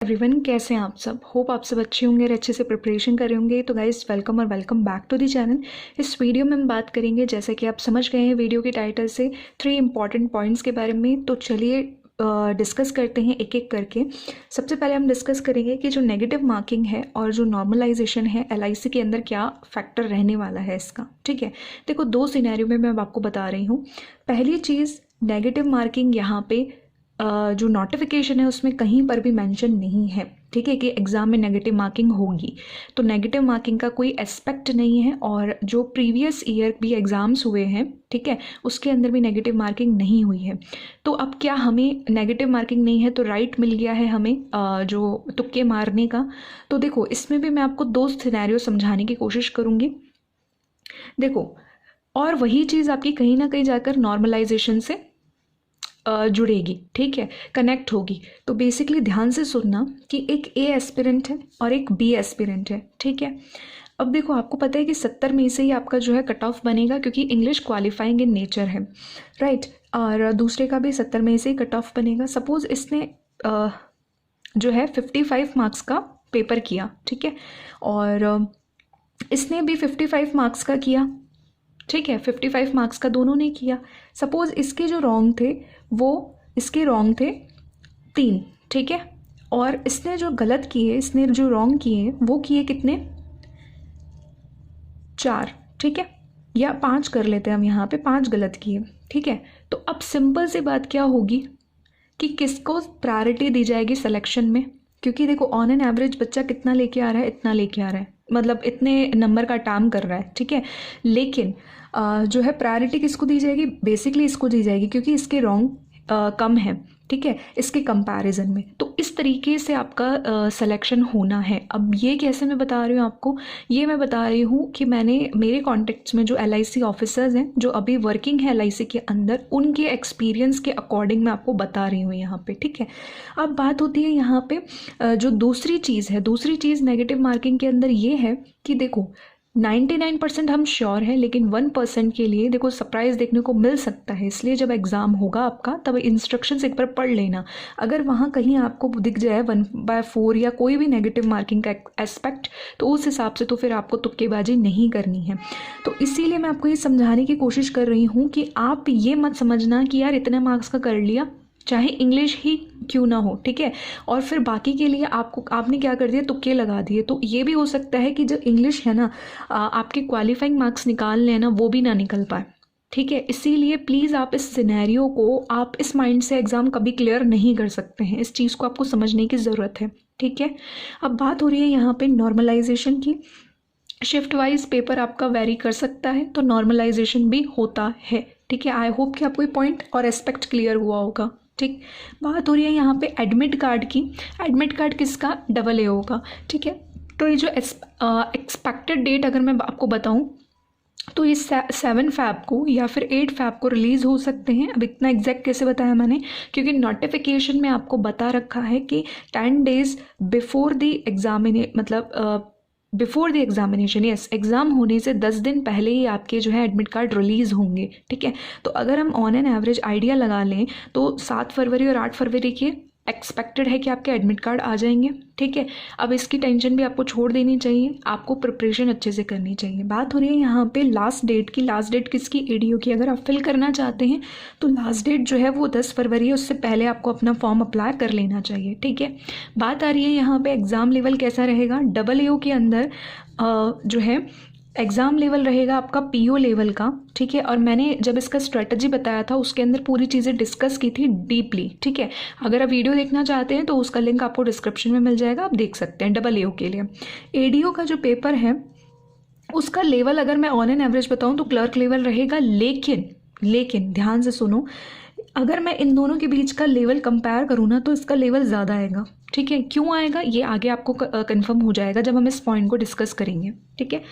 Everyone, कैसे हैं आप सब। होप आप सब अच्छे होंगे और अच्छे से प्रिपरेशन कर रहे होंगे। तो गाइस, वेलकम और welcome back to the channel. इस वीडियो में हम बात करेंगे, जैसे कि आप समझ गए हैं वीडियो के टाइटल से, 3 इंपॉर्टेंट पॉइंट्स के बारे में। तो चलिए डिस्कस करते हैं एक एक करके। सबसे पहले हम डिस्कस करेंगे कि जो नेगेटिव मार्किंग है और जो नॉर्मलाइजेशन है एलआईसी के अंदर क्या फैक्टर रहने वाला है इसका। ठीक है, देखो 2 सिनेरियो में मैं आपको बता रही हूँ। पहली चीज़, नेगेटिव मार्किंग यहाँ पे जो नोटिफिकेशन है उसमें कहीं पर भी मेंशन नहीं है, ठीक है, कि एग्ज़ाम में नेगेटिव मार्किंग होगी। तो नेगेटिव मार्किंग का कोई एस्पेक्ट नहीं है। और जो प्रीवियस ईयर भी एग्ज़ाम्स हुए हैं, ठीक है, उसके अंदर भी नेगेटिव मार्किंग नहीं हुई है। तो अब क्या हमें नेगेटिव मार्किंग नहीं है तो राइट मिल गया है हमें जो तुक्के मारने का। तो देखो, इसमें भी मैं आपको 2 सिनेरियो समझाने की कोशिश करूँगी। देखो, और वही चीज़ आपकी कहीं ना कहीं जाकर नॉर्मलाइजेशन से जुड़ेगी, ठीक है, कनेक्ट होगी। तो बेसिकली ध्यान से सुनना कि एक ए एस्पिरेंट है और एक बी एस्पिरेंट है, ठीक है। अब देखो, आपको पता है कि 70 में से ही आपका जो है कट ऑफ बनेगा, क्योंकि इंग्लिश क्वालिफाइंग इन नेचर है, राइट। और दूसरे का भी 70 में से ही कट ऑफ बनेगा। सपोज इसने जो है 55 मार्क्स का पेपर किया, ठीक है, और इसने भी 55 मार्क्स का किया, ठीक है, 55 मार्क्स का दोनों ने किया। सपोज इसके जो रॉन्ग थे वो इसके रॉन्ग थे 3, ठीक है, और इसने जो गलत किए, इसने जो रॉन्ग किए वो किए कितने, 4, ठीक है, या 5 कर लेते हैं हम, यहाँ पे 5 गलत किए, ठीक है। तो अब सिंपल सी बात क्या होगी कि किसको प्रायोरिटी दी जाएगी सिलेक्शन में। क्योंकि देखो, ऑन एन एवरेज बच्चा कितना लेके आ रहा है, इतना लेके आ रहा है, मतलब इतने नंबर का काम कर रहा है, ठीक है। लेकिन जो है प्रायोरिटी किसको दी जाएगी, बेसिकली इसको दी जाएगी, क्योंकि इसके रॉन्ग कम है, ठीक है, इसके कंपैरिजन में। तो इस तरीके से आपका सिलेक्शन होना है। अब ये कैसे मैं बता रही हूँ आपको, ये मैं बता रही हूँ कि मैंने मेरे कॉन्टेक्ट्स में जो एलआईसी ऑफिसर्स हैं, जो अभी वर्किंग है एलआईसी के अंदर, उनके एक्सपीरियंस के अकॉर्डिंग मैं आपको बता रही हूँ यहाँ पे, ठीक है। अब बात होती है यहाँ पे जो दूसरी चीज़ है, दूसरी चीज़ नेगेटिव मार्किंग के अंदर ये है कि देखो, 99% हम श्योर हैं, लेकिन 1% के लिए देखो सरप्राइज देखने को मिल सकता है। इसलिए जब एग्ज़ाम होगा आपका, तब इंस्ट्रक्शंस एक बार पढ़ लेना। अगर वहाँ कहीं आपको दिख जाए 1/4 या कोई भी नेगेटिव मार्किंग का एस्पेक्ट, तो उस हिसाब से तो फिर आपको तुक्केबाजी नहीं करनी है। तो इसीलिए मैं आपको ये समझाने की कोशिश कर रही हूँ कि आप ये मत समझना कि यार इतने मार्क्स का कर लिया, चाहे इंग्लिश ही क्यों ना हो, ठीक है, और फिर बाकी के लिए आपने क्या कर दिया, तुक्के लगा दिए। तो ये भी हो सकता है कि जो इंग्लिश है ना, आपके क्वालिफाइंग मार्क्स निकाल लेना, वो भी ना निकल पाए, ठीक है। इसीलिए प्लीज़ आप इस सिनेरियो को, आप इस माइंड से एग्ज़ाम कभी क्लियर नहीं कर सकते हैं। इस चीज़ को आपको समझने की ज़रूरत है, ठीक है। अब बात हो रही है यहाँ पे नॉर्मलाइजेशन की। शिफ्ट वाइज पेपर आपका वेरी कर सकता है, तो नॉर्मलाइजेशन भी होता है, ठीक है। आई होप कि आपको ये पॉइंट और एस्पेक्ट क्लियर हुआ होगा, ठीक। बात हो रही है यहाँ पे एडमिट कार्ड की। एडमिट कार्ड किसका, AA होगा, ठीक है। तो ये जो एक्सपेक्टेड डेट अगर मैं आपको बताऊँ, तो ये 7 फैब को या फिर 8 फैब को रिलीज़ हो सकते हैं। अब इतना एग्जैक्ट कैसे बताया मैंने, क्योंकि नोटिफिकेशन में आपको बता रखा है कि 10 days before the before the examination, yes, exam होने से 10 दिन पहले ही आपके जो है एडमिट कार्ड रिलीज़ होंगे, ठीक है। तो अगर हम ऑन एन एवरेज आइडिया लगा लें तो 7 फरवरी और 8 फरवरी के एक्सपेक्टेड है कि आपके एडमिट कार्ड आ जाएंगे, ठीक है। अब इसकी टेंशन भी आपको छोड़ देनी चाहिए, आपको प्रिपरेशन अच्छे से करनी चाहिए। बात हो रही है यहाँ पे लास्ट डेट की। लास्ट डेट किसकी, एडीओ की। अगर आप फिल करना चाहते हैं तो लास्ट डेट जो है वो 10 फरवरी है, उससे पहले आपको अपना फॉर्म अप्लाई कर लेना चाहिए, ठीक है। बात आ रही है यहाँ पे एग्ज़ाम लेवल कैसा रहेगा। AA के अंदर जो है एग्ज़ाम लेवल रहेगा आपका PO लेवल का, ठीक है। और मैंने जब इसका स्ट्रेटजी बताया था उसके अंदर पूरी चीज़ें डिस्कस की थी डीपली, ठीक है। अगर आप वीडियो देखना चाहते हैं तो उसका लिंक आपको डिस्क्रिप्शन में मिल जाएगा, आप देख सकते हैं। AA के लिए ADO का जो पेपर है उसका लेवल अगर मैं ऑन एन एवरेज बताऊँ तो क्लर्क लेवल रहेगा। लेकिन ध्यान से सुनो, अगर मैं इन दोनों के बीच का लेवल कंपेयर करूँ ना, तो इसका लेवल ज़्यादा आएगा, ठीक है। क्यों आएगा ये आगे आपको कंफर्म हो जाएगा जब हम इस पॉइंट को डिस्कस करेंगे, ठीक है।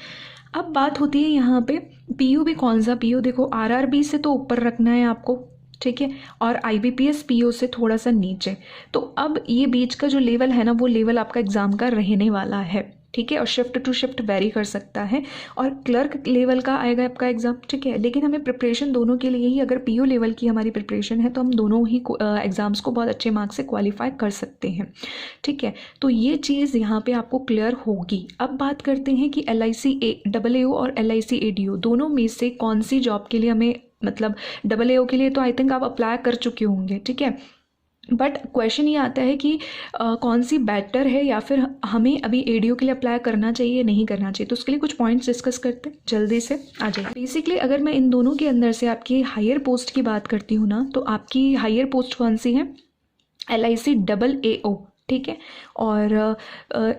अब बात होती है यहाँ पे PO भी कौन सा PO, देखो RRB से तो ऊपर रखना है आपको, ठीक है, और IBPS PO से थोड़ा सा नीचे। तो अब ये बीच का जो लेवल है ना, वो लेवल आपका एग्ज़ाम का रहने वाला है, ठीक है, और शिफ्ट टू शिफ्ट वेरी कर सकता है, और क्लर्क लेवल का आएगा आपका एग्ज़ाम, ठीक है। लेकिन हमें प्रिपरेशन दोनों के लिए ही, अगर पीओ लेवल की हमारी प्रिपरेशन है तो हम दोनों ही एग्ज़ाम्स को बहुत अच्छे मार्क्स से क्वालिफाई कर सकते हैं, ठीक है। तो ये चीज़ यहाँ पे आपको क्लियर होगी। अब बात करते हैं कि LIC AAO और LIC ADO दोनों में से कौन सी जॉब के लिए हमें, मतलब AA के लिए तो आई थिंक आप अप्लाई कर चुके होंगे, ठीक है। बट क्वेश्चन ये आता है कि कौन सी बेटर है, या फिर हमें अभी ADO के लिए अप्लाई करना चाहिए नहीं करना चाहिए। तो उसके लिए कुछ पॉइंट्स डिस्कस करते हैं, जल्दी से आ जाइए। बेसिकली अगर मैं इन दोनों के अंदर से आपकी हायर पोस्ट की बात करती हूँ ना, तो आपकी हायर पोस्ट कौन सी है, LIC AAO, ठीक है। और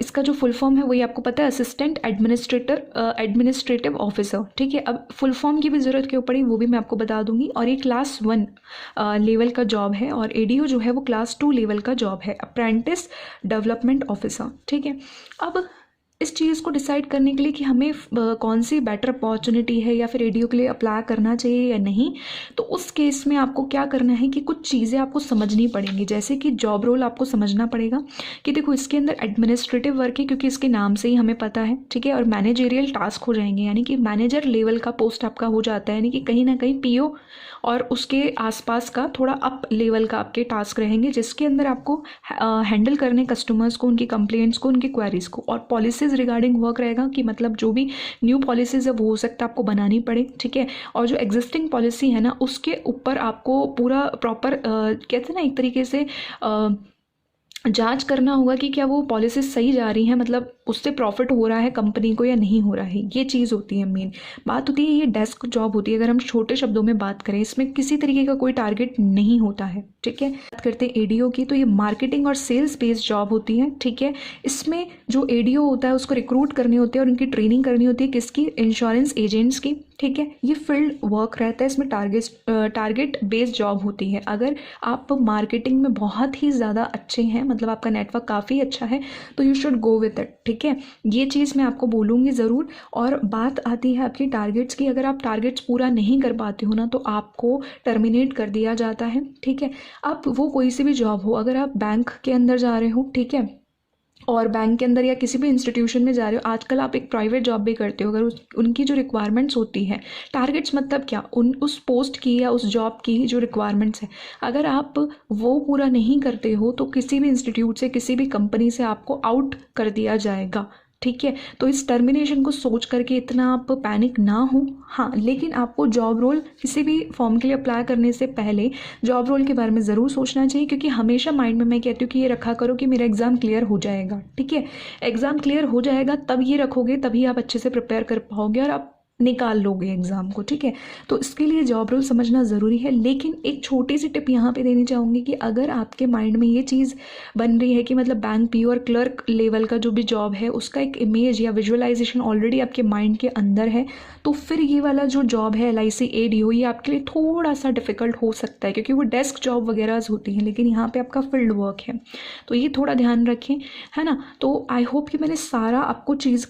इसका जो फुल फॉर्म है वही आपको पता है, असिस्टेंट एडमिनिस्ट्रेटिव ऑफिसर, ठीक है। अब फुल फॉर्म की भी ज़रूरत क्यों पड़ी वो भी मैं आपको बता दूंगी। और ये क्लास 1 लेवल का जॉब है, और ADO जो है वो क्लास 2 लेवल का जॉब है, अप्रेंटिस डेवलपमेंट ऑफिसर, ठीक है। अब इस चीज़ को डिसाइड करने के लिए कि हमें कौन सी बेटर अपॉर्चुनिटी है या फिर ADO के लिए अप्लाई करना चाहिए या नहीं, तो उस केस में आपको क्या करना है कि कुछ चीज़ें आपको समझनी पड़ेंगी। जैसे कि जॉब रोल आपको समझना पड़ेगा कि देखो इसके अंदर एडमिनिस्ट्रेटिव वर्क है, क्योंकि इसके नाम से ही हमें पता है, ठीक है। और मैनेजेरियल टास्क हो जाएंगे, यानी कि मैनेजर लेवल का पोस्ट आपका हो जाता है, यानी कि कहीं ना कहीं PO और उसके आसपास का थोड़ा अप लेवल का आपके टास्क रहेंगे, जिसके अंदर आपको हैंडल करने कस्टमर्स को, उनकी कंप्लेंट्स को, उनकी क्वेरीज को, और पॉलिसीज रिगार्डिंग वर्क रहेगा कि मतलब जो भी न्यू पॉलिसीज है वो हो सकता है आपको बनानी पड़े, ठीक है। और जो एग्जिस्टिंग पॉलिसी है ना उसके ऊपर आपको पूरा प्रॉपर कहते हैं ना एक तरीके से जांच करना होगा कि क्या वो पॉलिसीज सही जा रही हैं, मतलब उससे प्रॉफिट हो रहा है कंपनी को या नहीं हो रहा है। ये चीज़ होती है, मेन बात होती है। ये डेस्क जॉब होती है, अगर हम छोटे शब्दों में बात करें, इसमें किसी तरीके का कोई टारगेट नहीं होता है, ठीक है। बात करते हैं ADO की, तो ये मार्केटिंग और सेल्स बेस्ड जॉब होती है, ठीक है। इसमें जो ADO होता है उसको रिक्रूट करने होते हैं और उनकी ट्रेनिंग करनी होती है, किसकी, इंश्योरेंस एजेंट्स की, ठीक है। ये फील्ड वर्क रहता है, इसमें टारगेट बेस्ड जॉब होती है। अगर आप मार्केटिंग में बहुत ही ज़्यादा अच्छे हैं, मतलब आपका नेटवर्क काफ़ी अच्छा है, तो you should go with it, ठीक है। ये चीज़ मैं आपको बोलूँगी ज़रूर। और बात आती है आपकी टारगेट्स की, अगर आप टारगेट्स पूरा नहीं कर पाते हो ना तो आपको टर्मिनेट कर दिया जाता है, ठीक है। अब वो कोई सी भी जॉब हो, अगर आप बैंक के अंदर जा रहे हो, ठीक है, और बैंक के अंदर या किसी भी इंस्टीट्यूशन में जा रहे हो, आजकल आप एक प्राइवेट जॉब भी करते हो, अगर उनकी जो रिक्वायरमेंट्स होती है, टारगेट्स मतलब क्या, उस पोस्ट की या उस जॉब की जो रिक्वायरमेंट्स है, अगर आप वो पूरा नहीं करते हो तो किसी भी इंस्टीट्यूट से, किसी भी कंपनी से आपको आउट कर दिया जाएगा, ठीक है। तो इस टर्मिनेशन को सोच करके इतना आप पैनिक ना हो। हाँ, लेकिन आपको जॉब रोल किसी भी फॉर्म के लिए अप्लाई करने से पहले जॉब रोल के बारे में ज़रूर सोचना चाहिए, क्योंकि हमेशा माइंड में मैं कहती हूँ कि ये रखा करो कि मेरा एग्ज़ाम क्लियर हो जाएगा, ठीक है। एग्ज़ाम क्लियर हो जाएगा तब ये रखोगे, तभी आप अच्छे से प्रिपेयर कर पाओगे और आप निकाल लोगे एग्ज़ाम को, ठीक है। तो इसके लिए जॉब रोल समझना ज़रूरी है। लेकिन एक छोटी सी टिप यहाँ पे देनी चाहूँगी कि अगर आपके माइंड में ये चीज़ बन रही है कि मतलब बैंक PO और क्लर्क लेवल का जो भी जॉब है उसका एक इमेज या विजुअलाइजेशन ऑलरेडी आपके माइंड के अंदर है, तो फिर ये वाला जो जॉब है LIC ADO ये आपके लिए थोड़ा सा डिफ़िकल्ट हो सकता है, क्योंकि वो डेस्क जॉब वगैरह होती हैं, लेकिन यहाँ पर आपका फील्ड वर्क है, तो ये थोड़ा ध्यान रखें, है ना। तो आई होप कि मैंने सारा आपको चीज़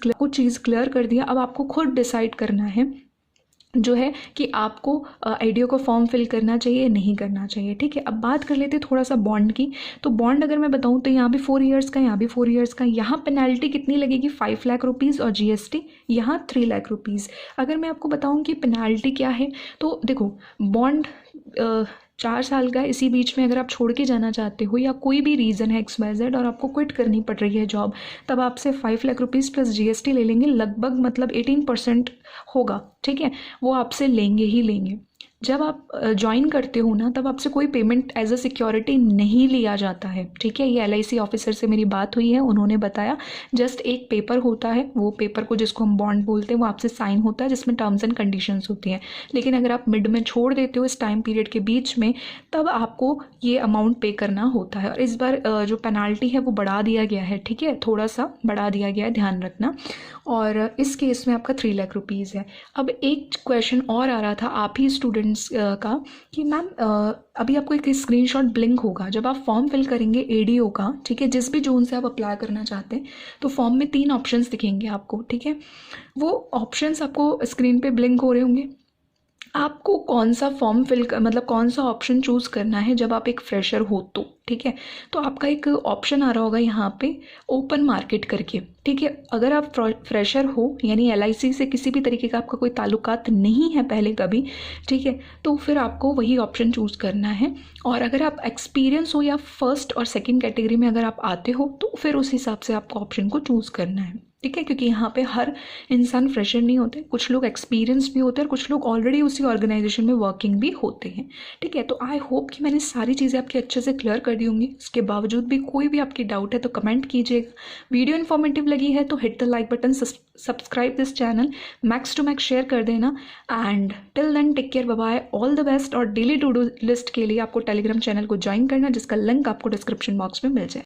क्लियर कर दिया। अब आपको खुद डिसाइड करना है जो है कि आपको ADO को फॉर्म फिल करना चाहिए नहीं करना चाहिए, ठीक है। अब बात कर लेते हैं थोड़ा सा बॉन्ड की। तो बॉन्ड अगर मैं बताऊं तो यहाँ भी 4 ईयर्स का, यहाँ भी 4 ईयर्स का। यहाँ पेनल्टी कितनी लगेगी, 5 लाख रुपीज़ और GST यहाँ 3 लाख रुपीज़। अगर मैं आपको बताऊं कि पेनल्टी क्या है, तो देखो बॉन्ड 4 साल का, इसी बीच में अगर आप छोड़ के जाना चाहते हो या कोई भी रीज़न है XYZ और आपको क्विट करनी पड़ रही है जॉब, तब आपसे 5 लाख रुपीज़ प्लस GST ले लेंगे, लगभग मतलब 18% होगा, ठीक है। वो आपसे लेंगे ही लेंगे। जब आप ज्वाइन करते हो ना तब आपसे कोई पेमेंट एज अ सिक्योरिटी नहीं लिया जाता है, ठीक है। ये LIC ऑफिसर से मेरी बात हुई है, उन्होंने बताया जस्ट एक पेपर होता है, वो पेपर को जिसको हम बॉन्ड बोलते हैं वो आपसे साइन होता है, जिसमें टर्म्स एंड कंडीशंस होती हैं। लेकिन अगर आप मिड में छोड़ देते हो इस टाइम पीरियड के बीच में, तब आपको ये अमाउंट पे करना होता है। और इस बार जो पेनाल्टी है वो बढ़ा दिया गया है, ठीक है, थोड़ा सा बढ़ा दिया गया है, ध्यान रखना। और इस केस में आपका 3 लाख रुपीज़ है। अब एक क्वेश्चन और आ रहा था आप ही स्टूडेंट्स का कि मैम अभी आपको एक स्क्रीनशॉट ब्लिंक होगा जब आप फॉर्म फिल करेंगे ADO का, ठीक है, जिस भी जोन से आप अप्लाई करना चाहते हैं, तो फॉर्म में 3 ऑप्शंस दिखेंगे आपको, ठीक है। वो ऑप्शंस आपको स्क्रीन पे ब्लिंक हो रहे होंगे। आपको कौन सा फॉर्म मतलब कौन सा ऑप्शन चूज़ करना है जब आप एक फ्रेशर हो तो, ठीक है। तो आपका एक ऑप्शन आ रहा होगा यहाँ पे ओपन मार्केट करके, ठीक है। अगर आप फ्रेशर हो यानी LIC से किसी भी तरीके का आपका कोई ताल्लुकात नहीं है पहले कभी, ठीक है, तो फिर आपको वही ऑप्शन चूज़ करना है। और अगर आप एक्सपीरियंस हो या फर्स्ट और सेकंड कैटेगरी में अगर आप आते हो तो फिर उस हिसाब से आपको ऑप्शन को चूज़ करना है, ठीक है। क्योंकि यहाँ पे हर इंसान फ्रेशर नहीं होते, कुछ लोग एक्सपीरियंस भी होते हैं और कुछ लोग ऑलरेडी उसी ऑर्गेनाइजेशन में वर्किंग भी होते हैं, ठीक है। तो आई होप कि मैंने सारी चीज़ें आपकी अच्छे से क्लियर कर दी होंगी। इसके बावजूद भी कोई भी आपकी डाउट है तो कमेंट कीजिएगा। वीडियो इन्फॉर्मेटिव लगी है तो hit the like button, subscribe this channel, max to max share कर देना। And till then take care, bye bye, all the best. और डेली टू डू लिस्ट के लिए आपको टेलीग्राम चैनल को ज्वाइन करना जिसका लिंक आपको डिस्क्रिप्शन बॉक्स में मिल जाए।